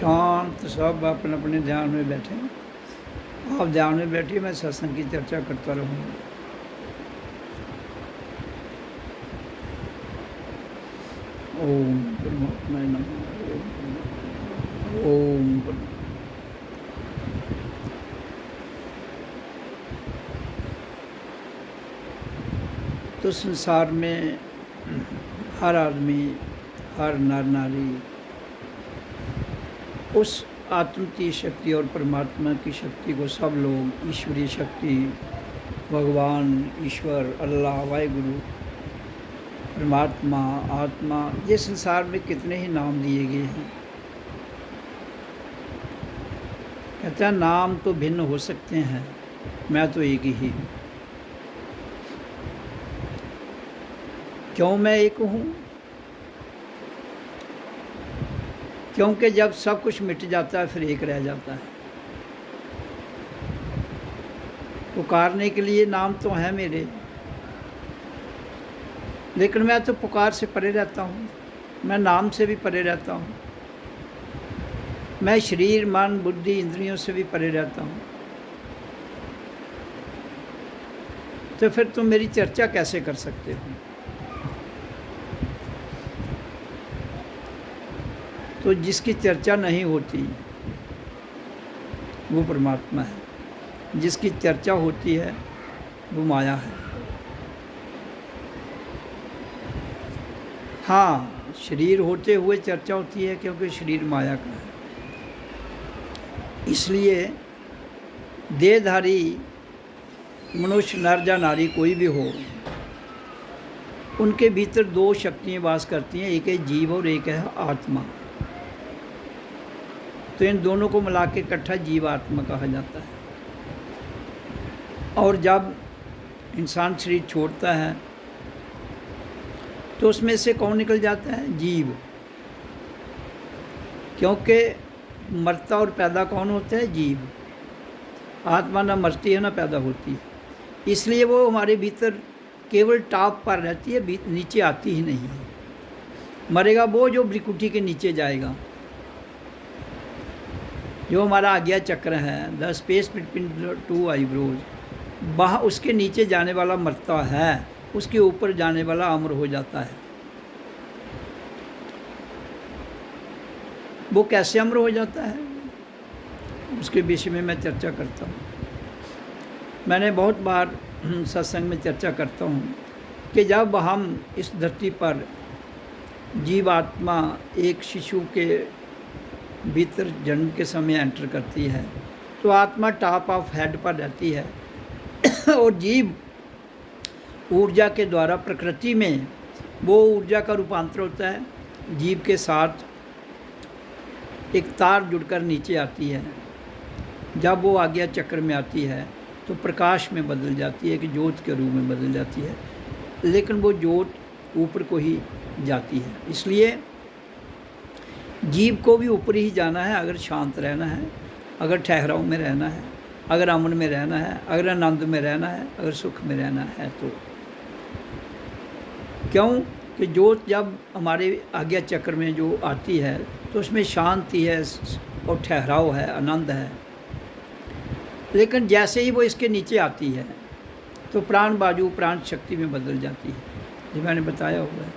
शांत सब अपने अपने ध्यान में बैठे। आप ध्यान में बैठिए, मैं सत्संग की चर्चा करता रहूँगा। ओम परमात्मा नमः। ओम तो संसार में हर आदमी, हर नर नारी उस आत्म की शक्ति और परमात्मा की शक्ति को सब लोग ईश्वरीय शक्ति, भगवान, ईश्वर, अल्लाह, वाहिगुरु, परमात्मा, आत्मा, ये संसार में कितने ही नाम दिए गए हैं। कहता है नाम तो भिन्न हो सकते हैं, मैं तो एक ही हूँ। क्यों मैं एक हूँ? क्योंकि जब सब कुछ मिट जाता है फिर एक रह जाता है। पुकारने के लिए नाम तो है मेरे, लेकिन मैं तो पुकार से परे रहता हूँ, मैं नाम से भी परे रहता हूँ, मैं शरीर, मन, बुद्धि, इंद्रियों से भी परे रहता हूँ। तो फिर तुम मेरी चर्चा कैसे कर सकते हो? तो जिसकी चर्चा नहीं होती वो परमात्मा है, जिसकी चर्चा होती है वो माया है। हाँ, शरीर होते हुए चर्चा होती है क्योंकि शरीर माया का है। इसलिए देहधारी मनुष्य, नर या नारी कोई भी हो, उनके भीतर दो शक्तियाँ वास करती हैं, एक है जीव और एक है आत्मा। तो इन दोनों को मिला के इकट्ठा जीव आत्मा कहा जाता है। और जब इंसान शरीर छोड़ता है तो उसमें से कौन निकल जाता है? जीव। क्योंकि मरता और पैदा कौन होता है? जीव। आत्मा ना मरती है ना पैदा होती है, इसलिए वो हमारे भीतर केवल टॉप पर रहती है, नीचे आती ही नहीं है। मरेगा वो जो भ्रिकुटी के नीचे जाएगा, जो हमारा आज्ञा चक्र है, the space between two eyebrows, वहाँ उसके नीचे जाने वाला मरता है, उसके ऊपर जाने वाला अमर हो जाता है। वो कैसे अमर हो जाता है उसके विषय में मैं चर्चा करता हूँ। मैंने बहुत बार सत्संग में चर्चा करता हूँ कि जब हम इस धरती पर जीवात्मा एक शिशु के भीतर जन्म के समय एंटर करती है तो आत्मा टॉप ऑफ हेड पर रहती है और जीव ऊर्जा के द्वारा प्रकृति में वो ऊर्जा का रूपांतर होता है, जीव के साथ एक तार जुड़कर नीचे आती है। जब वो आज्ञा चक्र में आती है तो प्रकाश में बदल जाती है, एक ज्योत के रूप में बदल जाती है, लेकिन वो ज्योत ऊपर को ही जाती है। इसलिए जीव को भी ऊपर ही जाना है अगर शांत रहना है, अगर ठहराव में रहना है, अगर अमन में रहना है, अगर आनंद में रहना है, अगर सुख में रहना है। तो क्यों कि ज्योत जब हमारे आज्ञा चक्र में जो आती है तो उसमें शांति है और ठहराव है, आनंद है। लेकिन जैसे ही वो इसके नीचे आती है तो प्राण बाजू प्राण शक्ति में बदल जाती है, जो मैंने बताया हुआ है।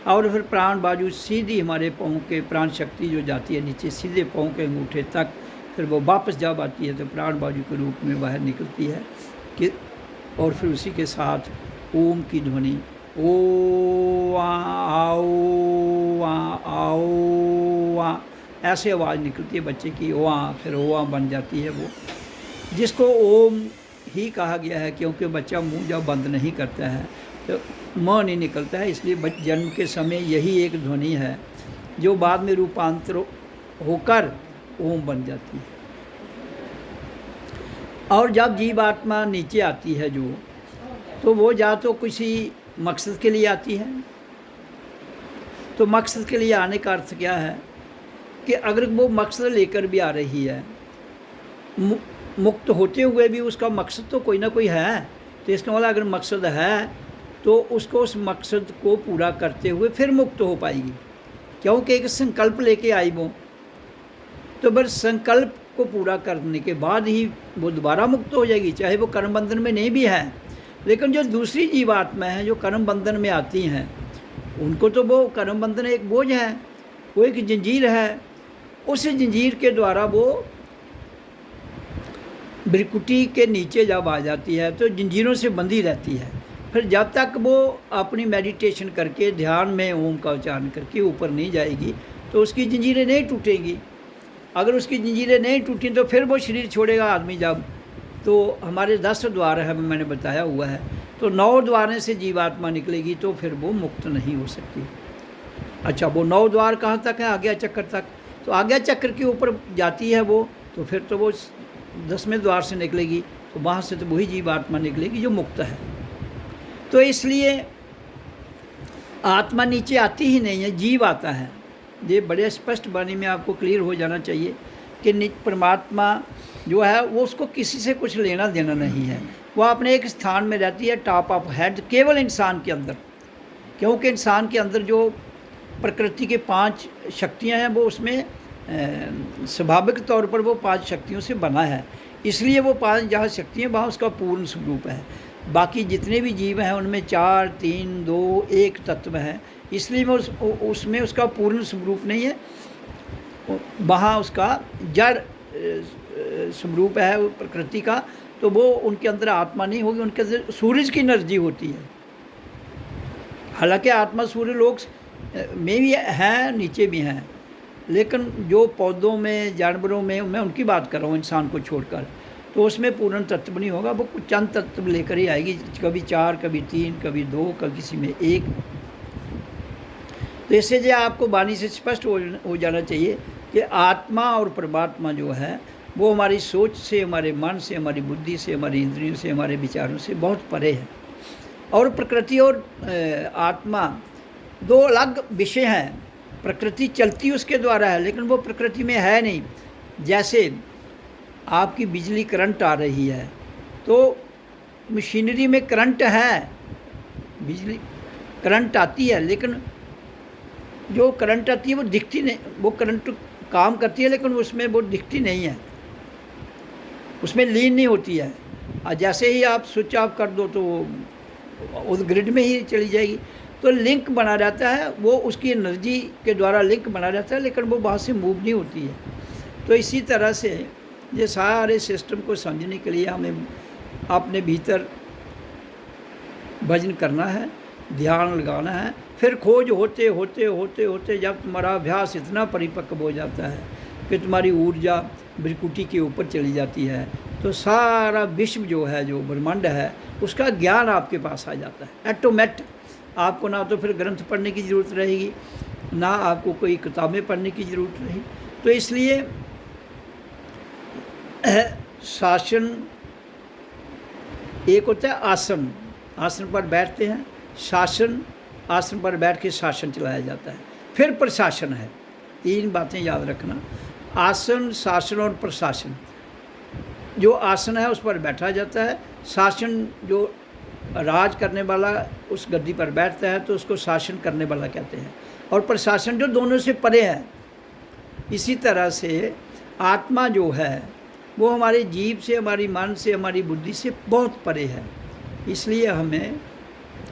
और फिर प्राण बाजू सीधी हमारे पाँव के प्राण शक्ति जो जाती है नीचे सीधे पाँव के अंगूठे तक, फिर वो वापस जब आती है तो प्राण बाजू के रूप में बाहर निकलती है कि और फिर उसी के साथ ओम की ध्वनि, ओ आओ आ, ऐसे आवाज़ निकलती है बच्चे की, ओआ, फिर ओआ बन जाती है वो, जिसको ओम ही कहा गया है क्योंकि बच्चा मुंह जब बंद नहीं करता है तो म नहीं निकलता है। इसलिए जन्म के समय यही एक ध्वनि है जो बाद में रूपांतर होकर ओम बन जाती है। और जब जीवात्मा नीचे आती है जो, तो वो या तो किसी मकसद के लिए आती है। तो मकसद के लिए आने का अर्थ क्या है कि अगर वो मकसद लेकर भी आ रही है, मुक्त होते हुए भी उसका मकसद तो कोई ना कोई है, तो इसका मतलब अगर मकसद है तो उसको उस मकसद को पूरा करते हुए फिर मुक्त हो पाएगी, क्योंकि एक संकल्प लेके आई वो, तो बस संकल्प को पूरा करने के बाद ही वो दोबारा मुक्त हो जाएगी, चाहे वो कर्म बंधन में नहीं भी है। लेकिन जो दूसरी जीवात्मा है जो कर्म बंधन में आती हैं, उनको तो वो कर्म बंधन एक बोझ है, वो एक जंजीर है। उस जंजीर के द्वारा वो भ्रिकुटी के नीचे जब आ जाती है तो जंजीरों से बंधी रहती है। फिर जब तक वो अपनी मेडिटेशन करके ध्यान में ओम का उच्चारण करके ऊपर नहीं जाएगी तो उसकी जंजीरें नहीं टूटेंगी। अगर उसकी जंजीरें नहीं टूटी तो फिर वो शरीर छोड़ेगा आदमी जब, तो हमारे 10 द्वार है, मैंने बताया हुआ है, तो 9 द्वारों से जीवात्मा निकलेगी तो फिर वो मुक्त नहीं हो सकती। अच्छा, वो 9 द्वार कहाँ तक है? आज्ञा चक्र तक। तो आज्ञा चक्र के ऊपर जाती है वो, तो फिर तो वो 10वें द्वार से निकलेगी, तो वहाँ से तो वही जीवात्मा निकलेगी जो मुक्त है। तो इसलिए आत्मा नीचे आती ही नहीं है, जीव आता है। ये बड़े स्पष्ट वाणी में आपको क्लियर हो जाना चाहिए कि परमात्मा जो है वो उसको किसी से कुछ लेना देना नहीं है। वो अपने एक स्थान में रहती है, टॉप ऑफ हेड, केवल इंसान के अंदर, क्योंकि इंसान के अंदर जो प्रकृति के 5 शक्तियां हैं वो उसमें स्वाभाविक तौर पर वो 5 शक्तियों से बना है। इसलिए वो 5 जहाँ शक्तियाँ वहाँ उसका पूर्ण स्वरूप है। बाकी जितने भी जीव हैं उनमें 4, 3, 2, 1 तत्व है, इसलिए मैं उसमें उसका पूर्ण स्वरूप नहीं है। वहाँ उसका जड़ स्वरूप है वो प्रकृति का, तो वो उनके अंदर आत्मा नहीं होगी, उनके अंदर सूरज की एनर्जी होती है। हालांकि आत्मा सूर्य लोक में भी है, नीचे भी हैं, लेकिन जो पौधों में, जानवरों में, मैं उनकी बात कर रहा हूँ, इंसान को छोड़कर, तो उसमें पूर्ण तत्व नहीं होगा, वो कुछ चंद तत्व लेकर ही आएगी, कभी 4, कभी 3, कभी 2, कभी किसी में 1। तो इससे जो आपको वाणी से स्पष्ट हो जाना चाहिए कि आत्मा और परमात्मा जो है वो हमारी सोच से, हमारे मन से, हमारी बुद्धि से, हमारी इंद्रियों से, हमारे विचारों से बहुत परे है। और प्रकृति और आत्मा दो अलग विषय हैं। प्रकृति चलती उसके द्वारा है, लेकिन वो प्रकृति में है नहीं। जैसे आपकी बिजली करंट आ रही है तो मशीनरी में करंट है, बिजली करंट आती है, लेकिन जो करंट आती है वो दिखती नहीं, वो करंट काम करती है लेकिन उसमें वो दिखती नहीं है, उसमें लीन नहीं होती है। और जैसे ही आप स्विच ऑफ कर दो तो उस ग्रिड में ही चली जाएगी। तो लिंक बना रहता है, वो उसकी एनर्जी के द्वारा लिंक बना रहता है, लेकिन वो वहाँ से मूव नहीं होती है। तो इसी तरह से ये सारे सिस्टम को समझने के लिए हमें अपने भीतर भजन करना है, ध्यान लगाना है। फिर खोज होते होते होते होते जब तुम्हारा अभ्यास इतना परिपक्व हो जाता है कि तुम्हारी ऊर्जा ब्रिकुटी के ऊपर चली जाती है, तो सारा विश्व जो है, जो ब्रह्मांड है, उसका ज्ञान आपके पास आ जाता है ऑटोमेटिक। आपको ना तो फिर ग्रंथ पढ़ने की ज़रूरत रहेगी, ना आपको कोई किताबें पढ़ने की ज़रूरत रहेगी। तो इसलिए शासन एक होता है आसन, आसन पर बैठते हैं, शासन, आसन पर बैठ के शासन चलाया जाता है। फिर प्रशासन है। 3 बातें याद रखना, आसन, शासन और प्रशासन। जो आसन है उस पर बैठा जाता है, शासन जो राज करने वाला उस गद्दी पर बैठता है तो उसको शासन करने वाला कहते हैं, और प्रशासन जो दोनों से परे है। इसी तरह से आत्मा जो है वो हमारे जीव से, हमारी मन से, हमारी बुद्धि से बहुत परे है। इसलिए हमें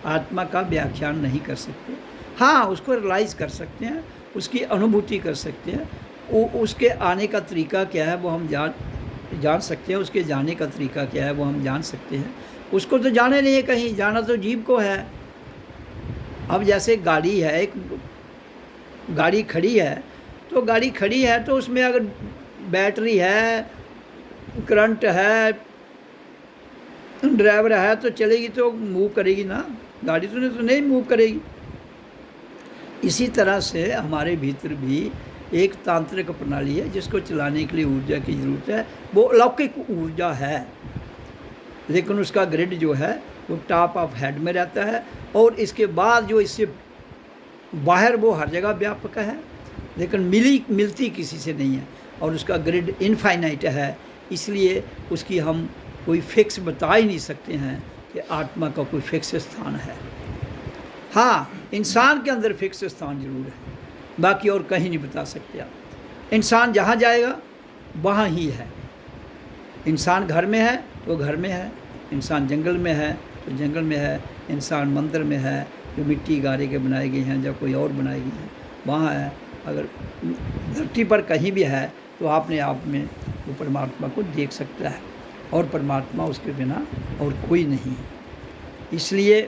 आत्मा का व्याख्यान नहीं कर सकते। हाँ, उसको रियलाइज़ कर सकते हैं, उसकी अनुभूति कर सकते हैं। उसके आने का तरीका क्या है वो हम जान सकते हैं, उसके जाने का तरीका क्या है वो हम जान सकते हैं। उसको तो जाने नहीं है कहीं, जाना तो जीव को है। अब जैसे गाड़ी है, एक गाड़ी खड़ी है, तो गाड़ी खड़ी है तो उसमें अगर बैटरी है, करंट है, ड्राइवर है तो चलेगी, तो मूव करेगी ना, गाड़ी तो नहीं मूव करेगी। इसी तरह से हमारे भीतर भी एक तांत्रिक प्रणाली है जिसको चलाने के लिए ऊर्जा की ज़रूरत है। वो अलौकिक ऊर्जा है, लेकिन उसका ग्रिड जो है वो टॉप ऑफ हेड में रहता है, और इसके बाद जो इससे बाहर वो हर जगह व्यापक है, लेकिन मिलती किसी से नहीं है, और उसका ग्रिड इनफाइनाइट है। इसलिए उसकी हम कोई फिक्स बता ही नहीं सकते हैं कि आत्मा का कोई फिक्स स्थान है। हाँ, इंसान के अंदर फिक्स स्थान जरूर है, बाकी और कहीं नहीं बता सकते आप। इंसान जहाँ जाएगा वहाँ ही है। इंसान घर में है तो घर में है, इंसान जंगल में है तो जंगल में है, इंसान मंदिर में है जो मिट्टी गारे के बनाए गए हैं, जब कोई और बनाए गए हैं वहाँ है। अगर धरती पर कहीं भी है तो अपने आप में वो परमात्मा को देख सकता है, और परमात्मा उसके बिना और कोई नहीं है। इसलिए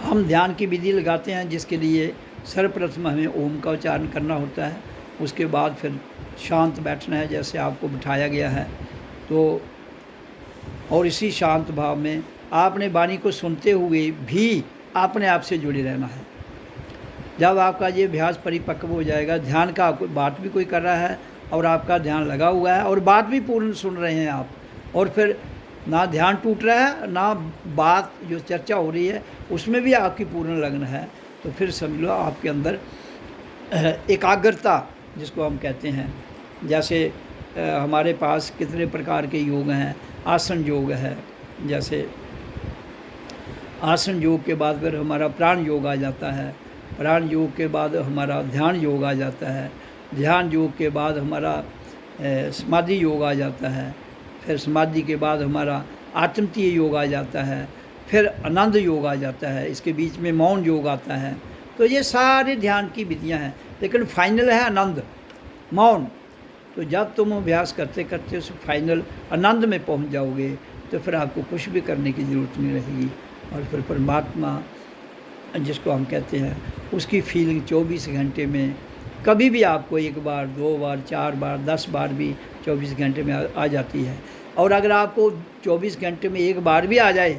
हम ध्यान की विधि लगाते हैं, जिसके लिए सर्वप्रथम हमें ओम का उच्चारण करना होता है। उसके बाद फिर शांत बैठना है, जैसे आपको बिठाया गया है। तो और इसी शांत भाव में आपने वाणी को सुनते हुए भी अपने आप से जुड़े रहना है। जब आपका ये अभ्यास परिपक्व हो जाएगा, ध्यान का कोई बात भी कोई कर रहा है और आपका ध्यान लगा हुआ है और बात भी पूर्ण सुन रहे हैं आप, और फिर ना ध्यान टूट रहा है ना बात जो चर्चा हो रही है उसमें भी आपकी पूर्ण लगन है, तो फिर समझ लो आपके अंदर एकाग्रता जिसको हम कहते हैं। जैसे हमारे पास कितने प्रकार के योग हैं। आसन योग है, जैसे आसन योग के बाद फिर हमारा प्राण योग आ जाता है, प्राण योग के बाद हमारा ध्यान योग आ जाता है, ध्यान योग के बाद हमारा समाधि योग आ जाता है, फिर समाधि के बाद हमारा आत्मतीय योग आ जाता है, फिर आनंद योग आ जाता है, इसके बीच में मौन योग आता है। तो ये सारे ध्यान की विधियां हैं। लेकिन फाइनल है आनंद, मौन। तो जब तुम अभ्यास करते करते उस फाइनल आनंद में पहुंच जाओगे तो फिर आपको कुछ भी करने की ज़रूरत नहीं रहेगी। और फिर परमात्मा जिसको हम कहते हैं उसकी फीलिंग 24 घंटे में कभी भी आपको 1 बार 2 बार 4 बार 10 बार भी 24 घंटे में आ जाती है। और अगर आपको 24 घंटे में 1 बार भी आ जाए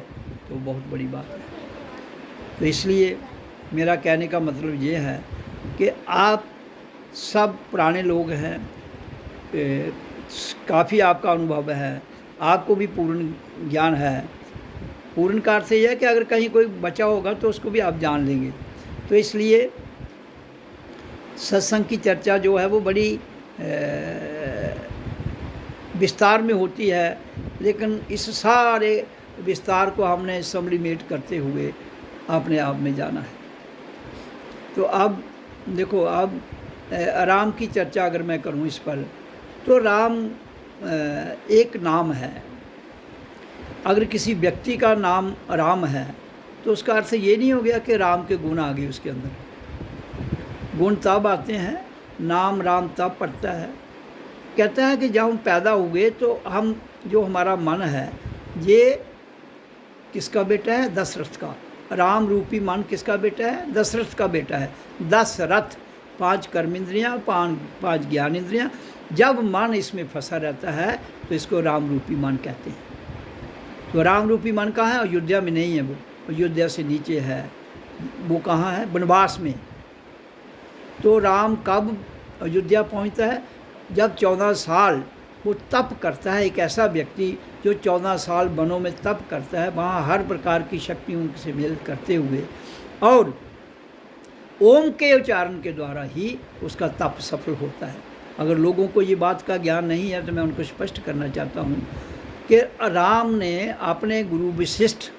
तो बहुत बड़ी बात है। तो इसलिए मेरा कहने का मतलब ये है कि आप सब पुराने लोग हैं, काफ़ी आपका अनुभव है, आपको भी पूर्ण ज्ञान है। पूर्ण का अर्थ यह है कि अगर कहीं कोई बचा होगा तो उसको भी आप जान लेंगे। तो इसलिए सत्संग की चर्चा जो है वो बड़ी विस्तार में होती है, लेकिन इस सारे विस्तार को हमने सब्लिमेट करते हुए अपने आप में जाना है। तो अब देखो, अब राम की चर्चा अगर मैं करूं इस पर, तो राम एक नाम है। अगर किसी व्यक्ति का नाम राम है तो उसका अर्थ ये नहीं हो गया कि राम के गुण आ गए उसके अंदर। गुण तब आते हैं, नाम राम तब पड़ता है। कहता है कि जब हम पैदा हुए तो हम, जो हमारा मन है, ये किसका बेटा है? दशरथ का। राम रूपी मन किसका बेटा है? दशरथ का बेटा है। दशरथ, 5 कर्मेंद्रियाँ, 5 ज्ञानेंद्रियाँ। जब मन इसमें फंसा रहता है तो इसको राम रूपी मन कहते हैं। तो राम रूपी मन कहाँ है? अयोध्या में नहीं है, वो अयोध्या से नीचे है। वो कहाँ है? वनवास में। तो राम कब अयोध्या पहुँचता है? जब 14 साल वो तप करता है। एक ऐसा व्यक्ति जो 14 साल वनों में तप करता है, वहाँ हर प्रकार की शक्तियों से मेल करते हुए, और ओम के उच्चारण के द्वारा ही उसका तप सफल होता है। अगर लोगों को ये बात का ज्ञान नहीं है तो मैं उनको स्पष्ट करना चाहता हूँ कि राम ने अपने गुरु विशिष्ट,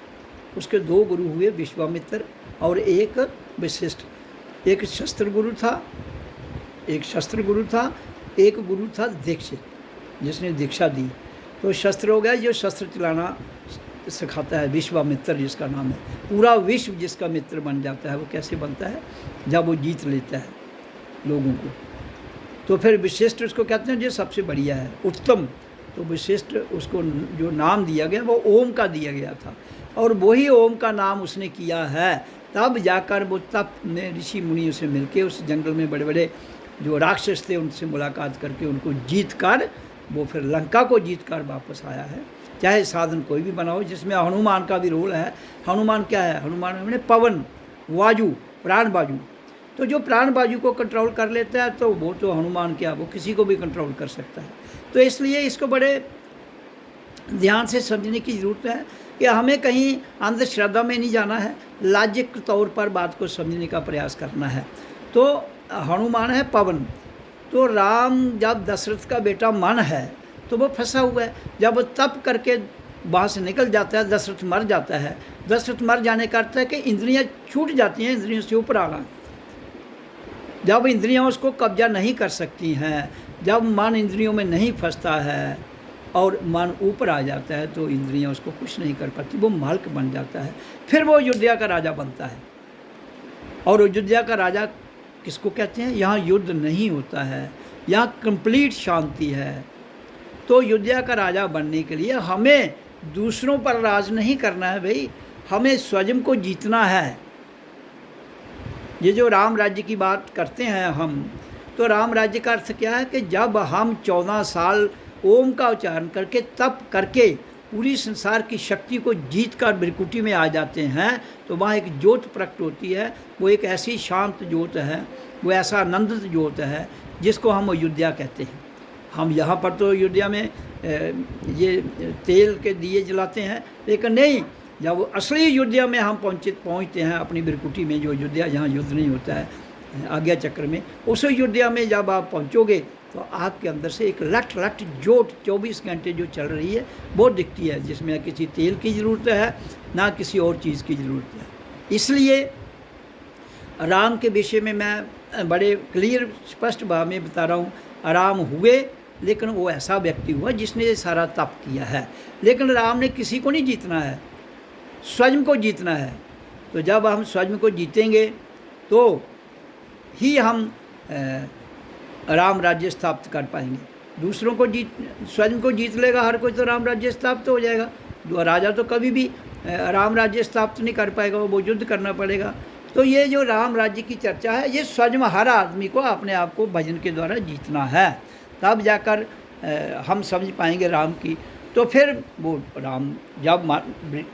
उसके 2 गुरु हुए, विश्वामित्र और एक विशिष्ट। एक शस्त्र गुरु था, एक गुरु था दीक्षित, जिसने दीक्षा दी। तो शस्त्र हो गया जो शस्त्र चलाना सिखाता है, विश्वामित्र जिसका नाम है। पूरा विश्व जिसका मित्र बन जाता है, वो कैसे बनता है? जब वो जीत लेता है लोगों को। तो फिर विशिष्ट उसको कहते हैं जो सबसे बढ़िया है, उत्तम। तो विशिष्ट उसको जो नाम दिया गया वो ओम का दिया गया था, और वही ओम का नाम उसने किया है। तब जाकर वो तप में ऋषि मुनि से मिलके उस जंगल में बड़े बड़े जो राक्षस थे उनसे मुलाकात करके उनको जीत कर वो फिर लंका को जीत कर वापस आया है। चाहे साधन कोई भी बनाओ, जिसमें हनुमान का भी रोल है। हनुमान क्या है? हनुमान मैंने पवन, वायु, प्राण वायु। तो जो प्राण वायु को कंट्रोल कर लेता है तो वो तो हनुमान क्या, वो किसी को भी कंट्रोल कर सकता है। तो इसलिए इसको बड़े ध्यान से समझने की ज़रूरत है कि हमें कहीं अंधश्रद्धा में नहीं जाना है, लॉजिक तौर पर बात को समझने का प्रयास करना है। तो हनुमान है पवन। तो राम जब दशरथ का बेटा मन है तो वो फंसा हुआ है। जब वो तप करके वहाँ से निकल जाता है, दशरथ मर जाता है। दशरथ मर जाने का अर्थ है कि इंद्रियाँ छूट जाती हैं, इंद्रियों से ऊपर आना। जब इंद्रियाँ उसको कब्जा नहीं कर सकती हैं, जब मन इंद्रियों में नहीं फंसता है और मन ऊपर आ जाता है तो इंद्रियाँ उसको कुछ नहीं कर पाती, वो मालिक बन जाता है। फिर वो अयोध्या का राजा बनता है। और अयोध्या का राजा किसको कहते हैं? यहाँ युद्ध नहीं होता है, यहाँ कंप्लीट शांति है। तो अयोध्या का राजा बनने के लिए हमें दूसरों पर राज नहीं करना है भाई, हमें स्वयं को जीतना है। ये जो राम राज्य की बात करते हैं हम, तो राम राज्य का अर्थ क्या है कि जब हम 14 साल ओम का उच्चारण करके तप करके पूरी संसार की शक्ति को जीत कर बिरकुटी में आ जाते हैं तो वहाँ एक ज्योत प्रकट होती है। वो एक ऐसी शांत ज्योत है, वो ऐसा आनंदित ज्योत है जिसको हम अयोध्या कहते हैं। हम यहाँ पर तो अयोध्या में ये तेल के दिए जलाते हैं, लेकिन नहीं, जब असली अयोध्या में हम पहुँचते हैं अपनी बिरकुटी में, जो अयोध्या जहाँ युद्ध नहीं होता है आज्ञा चक्र में, उस अयोध्या में जब आप पहुँचोगे तो आपके अंदर से एक लट लट जोत 24 घंटे जो चल रही है वो दिखती है, जिसमें किसी तेल की ज़रूरत है ना किसी और चीज़ की ज़रूरत है। इसलिए राम के विषय में मैं बड़े क्लियर स्पष्ट भाव में बता रहा हूँ। राम हुए, लेकिन वो ऐसा व्यक्ति हुआ जिसने ये सारा तप किया है। लेकिन राम ने किसी को नहीं जीतना है, स्वयं को जीतना है। तो जब हम स्वयं को जीतेंगे तो ही हम राम राज्य स्थापित कर पाएंगे। दूसरों को स्वयं को जीत लेगा हर कोई तो राम राज्य स्थापित हो जाएगा। राजा तो कभी भी राम राज्य स्थापित नहीं कर पाएगा, वो युद्ध करना पड़ेगा। तो ये जो राम राज्य की चर्चा है, ये स्वयं हर आदमी को अपने आप को भजन के द्वारा जीतना है, तब जाकर हम समझ पाएंगे राम की। तो फिर वो राम जब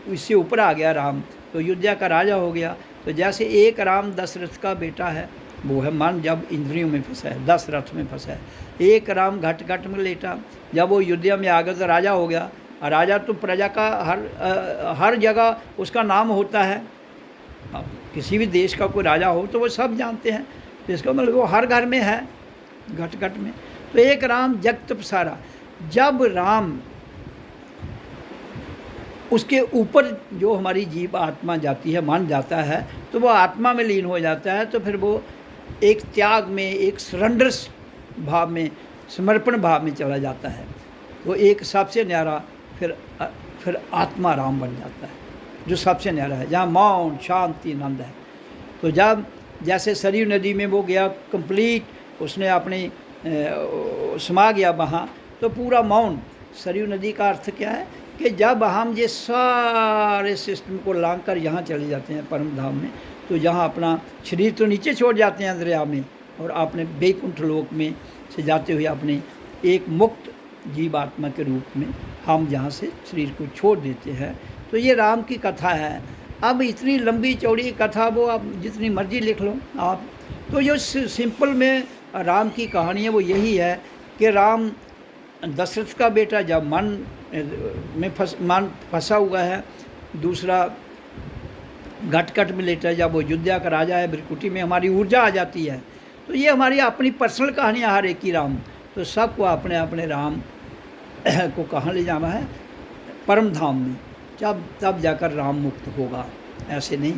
इससे ऊपर आ गया राम, तो अयोध्या का राजा हो गया। तो जैसे एक राम दशरथ का बेटा है, वो है मन जब इंद्रियों में फंसा है, 10 रथ में फंसा है। एक राम घट घट में लेटा, जब वो अयोध्या में आ गया तो राजा हो गया। और राजा तो प्रजा का हर जगह उसका नाम होता है। किसी भी देश का कोई राजा हो तो वो सब जानते हैं, तो इसका मतलब वो हर घर में है, घट घट में। तो एक राम जगत पसारा, जब राम उसके ऊपर जो हमारी जीव आत्मा जाती है, मन जाता है, तो वो आत्मा में लीन हो जाता है। तो फिर वो एक त्याग में, एक सरेंडर भाव में, समर्पण भाव में चला जाता है। वो एक सबसे न्यारा फिर आत्मा राम बन जाता है, जो सबसे न्यारा है, जहाँ मौन शांति आनंद है। तो जब जैसे सरयू नदी में वो गया कंप्लीट, उसने अपनी समा गया वहाँ, तो पूरा मौन। सरयू नदी का अर्थ क्या है कि जब हम ये सारे सिस्टम को लांघ कर यहाँ चले जाते हैं परम धाम में, तो यहाँ अपना शरीर तो नीचे छोड़ जाते हैं दरिया में, और अपने बैकुंठ लोक में से जाते हुए अपने एक मुक्त जीवात्मा के रूप में हम जहाँ से शरीर को छोड़ देते हैं। तो ये राम की कथा है। अब इतनी लंबी चौड़ी कथा वो आप जितनी मर्जी लिख लो आप। तो जो सिंपल में राम की कहानी है वो यही है कि राम दशरथ का बेटा जब मन में फंसा हुआ है, दूसरा घट में लेटा है, जब वो अयोध्या का राजा है, बिरकुटी में हमारी ऊर्जा आ जाती है। तो ये हमारी अपनी पर्सनल कहानियाँ हर एक की राम। तो सबको अपने अपने राम को कहाँ ले जाना है, परम धाम में, तब जाकर राम मुक्त होगा, ऐसे नहीं।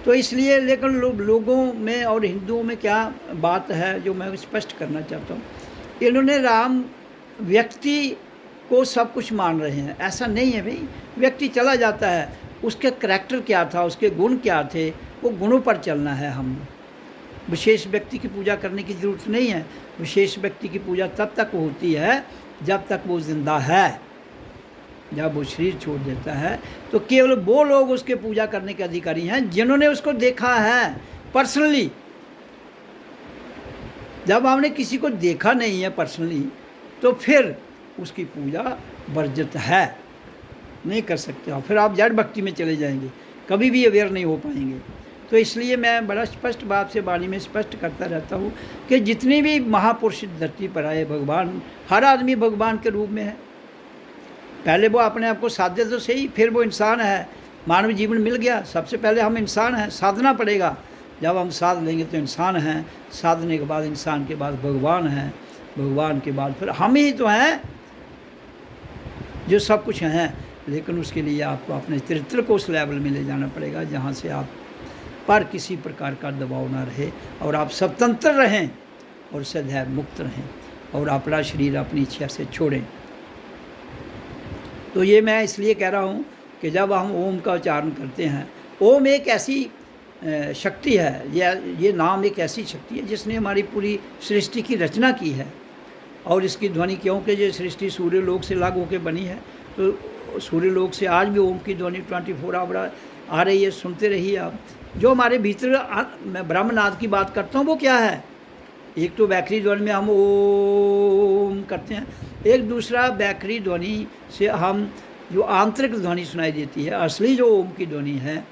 तो इसलिए लेकिन लोगों में और हिंदुओं में क्या बात है जो मैं स्पष्ट करना चाहता हूँ, इन्होंने राम व्यक्ति को सब कुछ मान रहे हैं। ऐसा नहीं है भाई, व्यक्ति चला जाता है, उसके करैक्टर क्या था, उसके गुण क्या थे, वो गुणों पर चलना है। हम विशेष व्यक्ति की पूजा करने की ज़रूरत नहीं है। विशेष व्यक्ति की पूजा तब तक होती है जब तक वो जिंदा है। जब वो शरीर छोड़ देता है तो केवल वो लोग उसके पूजा करने के अधिकारी हैं जिन्होंने उसको देखा है पर्सनली। जब हमने किसी को देखा नहीं है पर्सनली, तो फिर उसकी पूजा वर्जित है, नहीं कर सकते आप। फिर आप जड़ भक्ति में चले जाएंगे, कभी भी अवेयर नहीं हो पाएंगे। तो इसलिए मैं बड़ा स्पष्ट भाव से वाणी में स्पष्ट करता रहता हूँ कि जितने भी महापुरुष धरती पर आए, भगवान, हर आदमी भगवान के रूप में है। पहले वो अपने आप को साधे तो सही, फिर वो इंसान है। मानव जीवन मिल गया, सबसे पहले हम इंसान हैं, साधना पड़ेगा। जब हम साध लेंगे तो इंसान हैं, साधने के बाद इंसान के बाद भगवान हैं, भगवान के बाद फिर हम ही तो हैं जो सब कुछ हैं। लेकिन उसके लिए आपको अपने चरित्र को उस लेवल में ले जाना पड़ेगा जहाँ से आप पर किसी प्रकार का दबाव ना रहे और आप स्वतंत्र रहें और सदैव मुक्त रहें और अपना शरीर अपनी इच्छा से छोड़ें। तो ये मैं इसलिए कह रहा हूँ कि जब हम ओम का उच्चारण करते हैं, ओम एक ऐसी शक्ति है, ये नाम एक ऐसी शक्ति है जिसने हमारी पूरी सृष्टि की रचना की है। और इसकी ध्वनि, क्योंकि ये सृष्टि सूर्य लोक से लागू होकर बनी है, तो सूर्य लोक से आज भी ओम की ध्वनि 24 आवर आ रही है, सुनते रहिए आप। जो हमारे भीतर, मैं ब्रह्मनाद की बात करता हूँ, वो क्या है? एक तो बैकरी ध्वनि में हम ओम करते हैं, एक दूसरा बैकरी ध्वनि से हम जो आंतरिक ध्वनि सुनाई देती है, असली जो ओम की ध्वनि है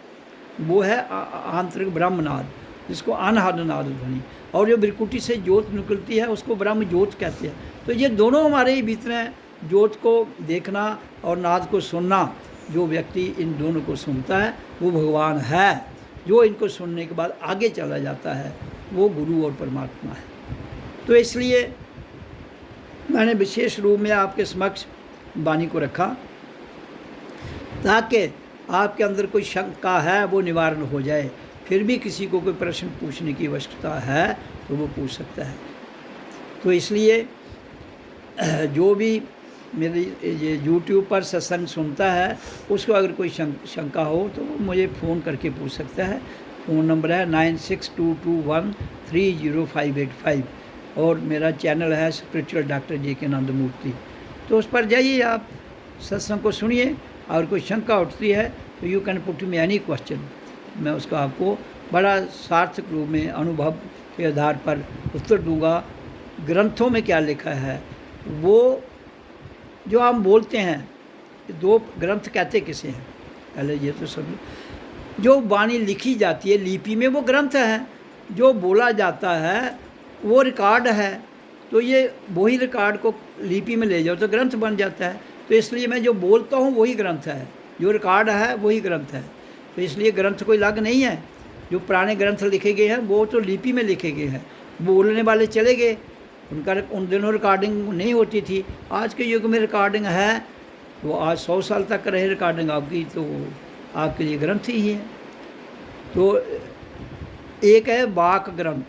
वो है आंतरिक ब्रह्मनाद, जिसको अनहद नाद ध्वनि। और जो बिरकुटी से ज्योत निकलती है उसको ब्रह्म ज्योत कहते हैं। तो ये दोनों हमारे ही भीतर हैं। ज्योत को देखना और नाद को सुनना, जो व्यक्ति इन दोनों को सुनता है वो भगवान है। जो इनको सुनने के बाद आगे चला जाता है वो गुरु और परमात्मा है। तो इसलिए मैंने विशेष रूप में आपके समक्ष वाणी को रखा ताकि आपके अंदर कोई शंका है वो निवारण हो जाए। फिर भी किसी को कोई प्रश्न पूछने की आवश्यकता है तो वो पूछ सकता है। तो इसलिए जो भी मेरे ये YouTube पर सत्संग सुनता है उसको अगर कोई शंका हो तो वो मुझे फ़ोन करके पूछ सकता है। फ़ोन नंबर है 9622130585 और मेरा चैनल है स्पिरिचुअल डॉक्टर JK नंदमूर्ति। तो उस पर जाइए, आप सत्संग को सुनिए और कोई शंका उठती है तो you can put me any question, मैं उसका आपको बड़ा सार्थक रूप में अनुभव के आधार पर उत्तर दूंगा। ग्रंथों में क्या लिखा है वो जो हम बोलते हैं, दो ग्रंथ कहते किसे हैं, पहले ये तो सब जो वाणी लिखी जाती है लिपि में वो ग्रंथ है, जो बोला जाता है वो रिकॉर्ड है। तो ये वही रिकॉर्ड को लिपि में ले जाओ तो ग्रंथ बन जाता है। तो इसलिए मैं जो बोलता हूँ वही ग्रंथ है, जो रिकॉर्ड है वही ग्रंथ है। तो इसलिए ग्रंथ कोई अलग नहीं है। जो पुराने ग्रंथ लिखे गए हैं वो तो लिपि में लिखे गए हैं, बोलने वाले चले गए, उनका उन दिनों रिकॉर्डिंग नहीं होती थी। आज के युग में रिकॉर्डिंग है, वो आज 100 साल तक रहे रिकॉर्डिंग आपकी, तो आपके लिए ग्रंथ ही है। तो एक है वाक ग्रंथ,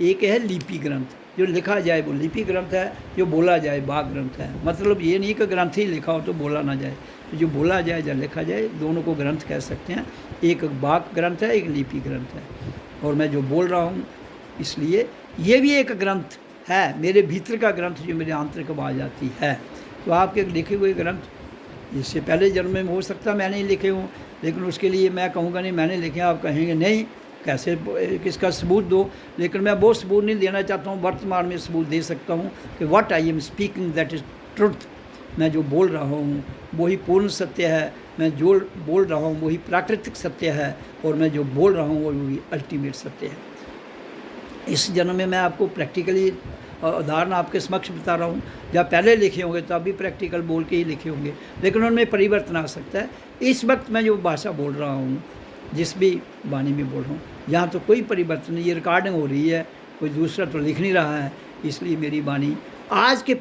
एक है लिपि ग्रंथ। जो लिखा जाए वो लिपि ग्रंथ है, जो बोला जाए वाक ग्रंथ है। मतलब ये नहीं कि ग्रंथ ही लिखा हो तो बोला ना जाए, तो जो बोला जाए या लिखा जाए दोनों को ग्रंथ कह सकते हैं। एक वाक ग्रंथ है, एक लिपि ग्रंथ है। और मैं जो बोल रहा हूँ इसलिए ये भी एक ग्रंथ है, मेरे भीतर का ग्रंथ जो मेरे आंतरिक आवाज़ आती है। तो आपके लिखे हुए ग्रंथ इससे पहले जन्म में हो सकता मैंने ही लिखे हों, लेकिन उसके लिए मैं कहूँगा नहीं मैंने लिखे, आप कहेंगे नहीं कैसे, किसका सबूत दो। लेकिन मैं वो सबूत नहीं देना चाहता हूँ, वर्तमान में सबूत दे सकता हूँ कि what I am speaking that is truth. मैं जो बोल रहा हूँ वही पूर्ण सत्य है, मैं जो बोल रहा हूँ वही प्राकृतिक सत्य है, और मैं जो बोल रहा हूँ वही अल्टीमेट सत्य है। इस जन्म में मैं आपको प्रैक्टिकली उदाहरण आपके समक्ष बता रहा हूँ। जब पहले लिखे होंगे तब भी प्रैक्टिकल बोल के ही लिखे होंगे, लेकिन उनमें परिवर्तन आ सकता है। इस वक्त मैं जो भाषा बोल रहा हूँ, जिस भी वाणी में बोल रहा हूँ, यहाँ तो कोई परिवर्तन नहीं, ये रिकॉर्डिंग हो रही है, कोई दूसरा तो लिख नहीं रहा है। इसलिए मेरी वाणी आज के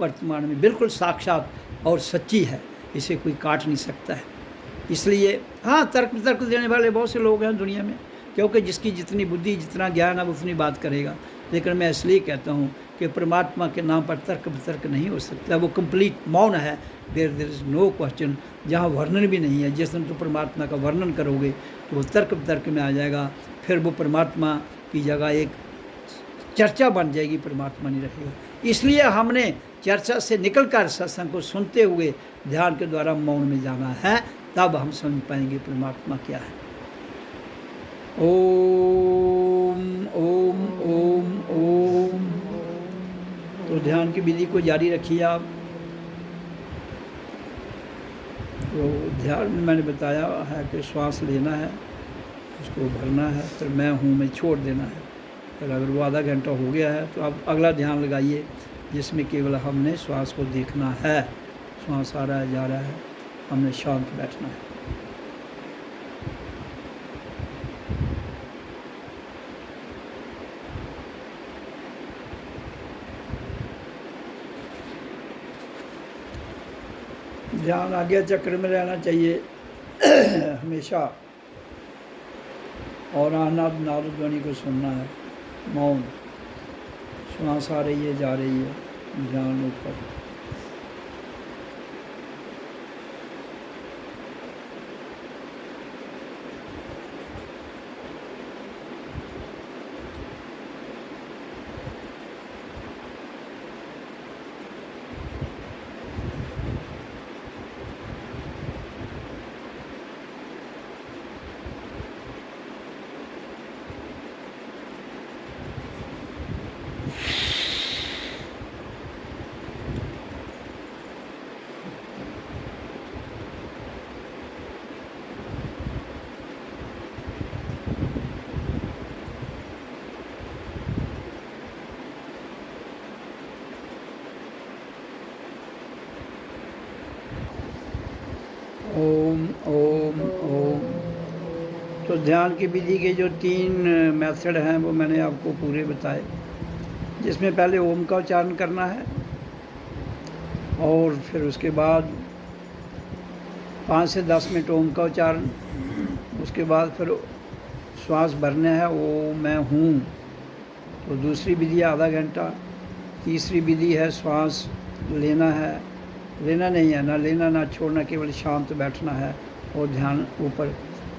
वर्तमान में बिल्कुल साक्षात और सच्ची है, इसे कोई काट नहीं सकता है। इसलिए हाँ, तर्क देने वाले बहुत से लोग हैं दुनिया में, क्योंकि जिसकी जितनी बुद्धि जितना ज्ञान है उतनी बात करेगा। लेकिन मैं इसलिए कहता हूँ कि परमात्मा के नाम पर तर्क वितर्क नहीं हो सकता, वो कंप्लीट मौन है, देयर इज़ नो क्वेश्चन, जहाँ वर्णन भी नहीं है। जिस दिन तो परमात्मा का वर्णन करोगे तो वो तर्क वितर्क में आ जाएगा, फिर वो परमात्मा की जगह एक चर्चा बन जाएगी, परमात्मा नहीं रहेगा। इसलिए हमने चर्चा से निकलकर सत्संग को सुनते हुए ध्यान के द्वारा मौन में जाना है, तब हम समझ पाएंगे परमात्मा क्या है। ओम ओम ओम ओम। तो ध्यान की विधि को जारी रखिए आप। तो ध्यान में मैंने बताया है कि श्वास लेना है, उसको भरना है, फिर मैं हूँ में छोड़ देना है। फिर अगर वो आधा घंटा हो गया है तो आप अगला ध्यान लगाइए, जिसमें केवल हमने श्वास को देखना है। श्वास आ रहा है जा रहा है, हमने शांत बैठना है। ध्यान आज्ञा चक्र में रहना चाहिए हमेशा, और आनाद नाद ध्वनि को सुनना है, मौन। श्वास आ रही है जा रही है, ध्यान ऊपर। ओम ओम ओम। तो ध्यान की विधि के जो 3 मेथड हैं वो मैंने आपको पूरे बताए, जिसमें पहले ओम का उच्चारण करना है, और फिर उसके बाद 5 से 10 मिनट ओम का उच्चारण, उसके बाद फिर श्वास भरना है ओ मैं हूँ। तो दूसरी विधि आधा घंटा। तीसरी विधि है श्वास लेना है, लेना नहीं है, ना लेना ना छोड़ना, केवल शांत बैठना है और ध्यान ऊपर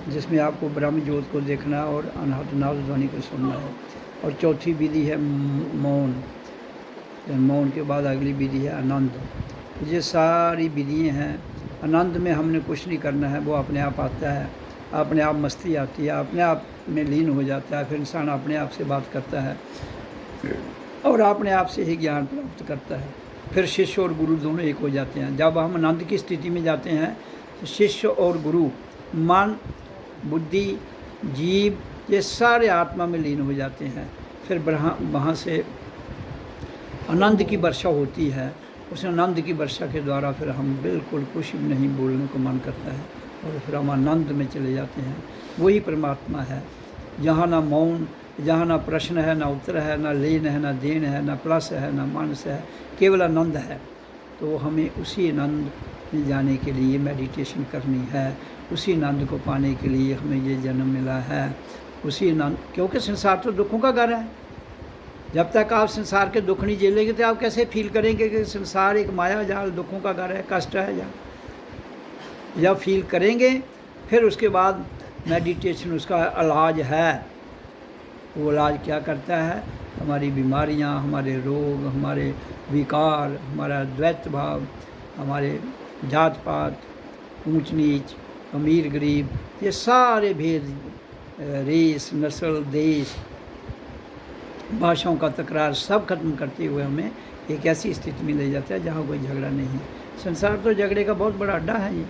जिसमें आपको ब्रह्म ज्योत को देखना है और अनहद नाद ध्वनि को सुनना है। और चौथी विधि है मौन। मौन के बाद अगली विधि है आनंद। ये सारी विधियाँ हैं। आनंद में हमने कुछ नहीं करना है, वो अपने आप आता है, अपने आप मस्ती आती है, अपने आप में लीन हो जाता है। फिर इंसान अपने आप से बात करता है और अपने आप से ही ज्ञान प्राप्त करता है। फिर शिष्य और गुरु दोनों एक हो जाते हैं। जब हम आनंद की स्थिति में जाते हैं तो शिष्य और गुरु, मन, बुद्धि, जीव, ये सारे आत्मा में लीन हो जाते हैं। फिर वहाँ से आनंद की वर्षा होती है। उस आनंद की वर्षा के द्वारा फिर हम बिल्कुल कुछ नहीं बोलने को मन करता है और फिर हम आनंद में चले जाते हैं। वही परमात्मा है, जहाँ ना मौन, जहाँ ना प्रश्न है, ना उत्तर है, ना लेन है, ना देन है, ना प्लस है, ना माइनस है, केवल आनंद है। तो हमें उसी आनंद में जाने के लिए मेडिटेशन करनी है। उसी आनंद को पाने के लिए हमें ये जन्म मिला है। उसी आनंद, क्योंकि संसार तो दुखों का घर है। जब तक आप संसार के दुख नहीं झेलेंगे तो आप कैसे फील करेंगे कि संसार एक माया जाल, दुखों का घर है, कष्ट है। जब फील करेंगे फिर उसके बाद मेडिटेशन उसका इलाज है। वो इलाज क्या करता है? हमारी बीमारियां, हमारे रोग, हमारे विकार, हमारा द्वैत भाव, हमारे जात पात, ऊंच नीच, अमीर गरीब, ये सारे भेद, रेस, नस्ल, देश, भाषाओं का तकरार सब खत्म करते हुए हमें एक ऐसी स्थिति में ले जाता है जहाँ कोई झगड़ा नहीं है। संसार तो झगड़े का बहुत बड़ा अड्डा है। ये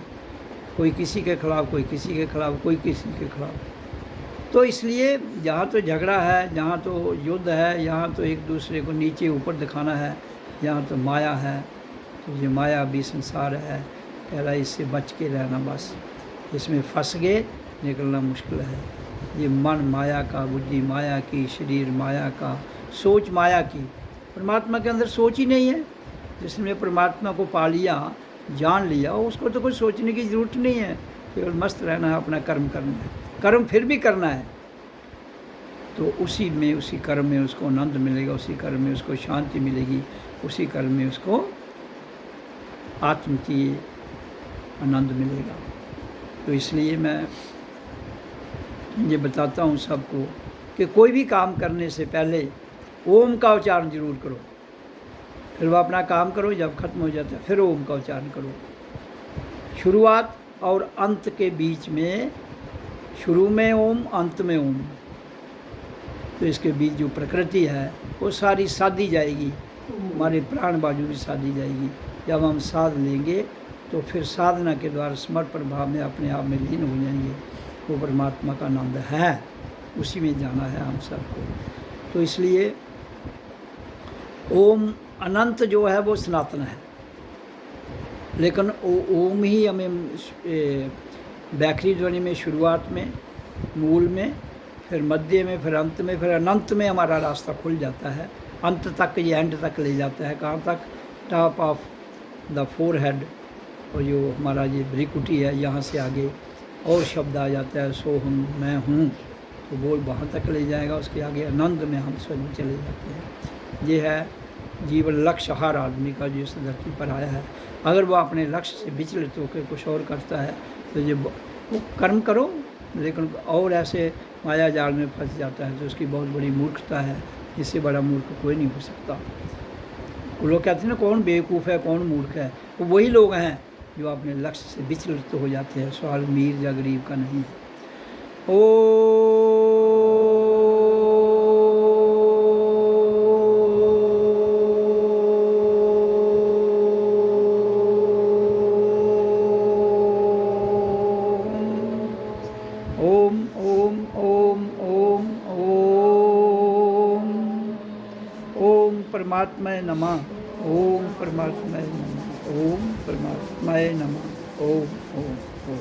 कोई किसी के खिलाफ़, कोई किसी के खिलाफ़, कोई किसी के खिलाफ़। तो इसलिए जहाँ तो झगड़ा है, जहाँ तो युद्ध है, यहाँ तो एक दूसरे को नीचे ऊपर दिखाना है, यहाँ तो माया है। तो ये माया भी संसार है, कह रहा है इससे बच के रहना। बस इसमें फंस गए, निकलना मुश्किल है। ये मन माया का, बुद्धि माया की, शरीर माया का, सोच माया की। परमात्मा के अंदर सोच ही नहीं है। जिसने परमात्मा को पा लिया, जान लिया, उसको तो कुछ सोचने की ज़रूरत नहीं है। केवल मस्त रहना है, अपना कर्म करना है। कर्म फिर भी करना है तो उसी में, उसी कर्म में उसको आनंद मिलेगा, उसी कर्म में उसको शांति मिलेगी, उसी कर्म में उसको आत्म की आनंद मिलेगा। तो इसलिए मैं ये बताता हूँ सबको कि कोई भी काम करने से पहले ओम का उच्चारण जरूर करो। फिर वह अपना काम करो, जब खत्म हो जाता है फिर ओम का उच्चारण करो। शुरुआत और अंत के बीच में, शुरू में ओम, अंत में ओम। तो इसके बीच जो प्रकृति है वो सारी साधी जाएगी, हमारे प्राण बाजू भी साधी जाएगी। जब हम साध लेंगे तो फिर साधना के द्वारा समर्पण भाव में अपने आप में लीन हो जाएंगे। वो परमात्मा का आनंद है, उसी में जाना है हम सबको। तो इसलिए ओम अनंत जो है वो सनातन है, लेकिन ओम ही हमें बैखरी ध्वनि में शुरुआत में, मूल में, फिर मध्य में, फिर अंत में, फिर अनंत में हमारा रास्ता खुल जाता है। अंत तक, ये एंड तक ले जाता है। कहाँ तक? Top of the forehead. और जो हमारा ये भ्रिकुटी है, यहाँ से आगे और शब्द आ जाता है, सो हम, मैं हूँ, तो वो वहाँ तक ले जाएगा। उसके आगे आनंद में हम स्वयं चले जाते हैं। ये है जीवन लक्ष्य हर आदमी का जो इस धरती पर आया है। अगर वो अपने लक्ष्य से विचलित होकर कुछ और करता है तो ये वो कर्म करो, लेकिन और ऐसे माया जाल में फंस जाता है तो उसकी बहुत बड़ी मूर्खता है। इससे बड़ा मूर्ख कोई नहीं हो सकता। लोग कहते हैं ना, कौन बेवकूफ़ है, कौन मूर्ख है? तो वही लोग हैं जो अपने लक्ष्य से विचलित हो जाते हैं। सवाल अमीर या गरीब का नहीं है। ओम ओम ओम ओम ओम ओम परमात्माय नमः। ओम परमात्माय नमः। ओम परमात्माय नमः। ओम ओम ओम।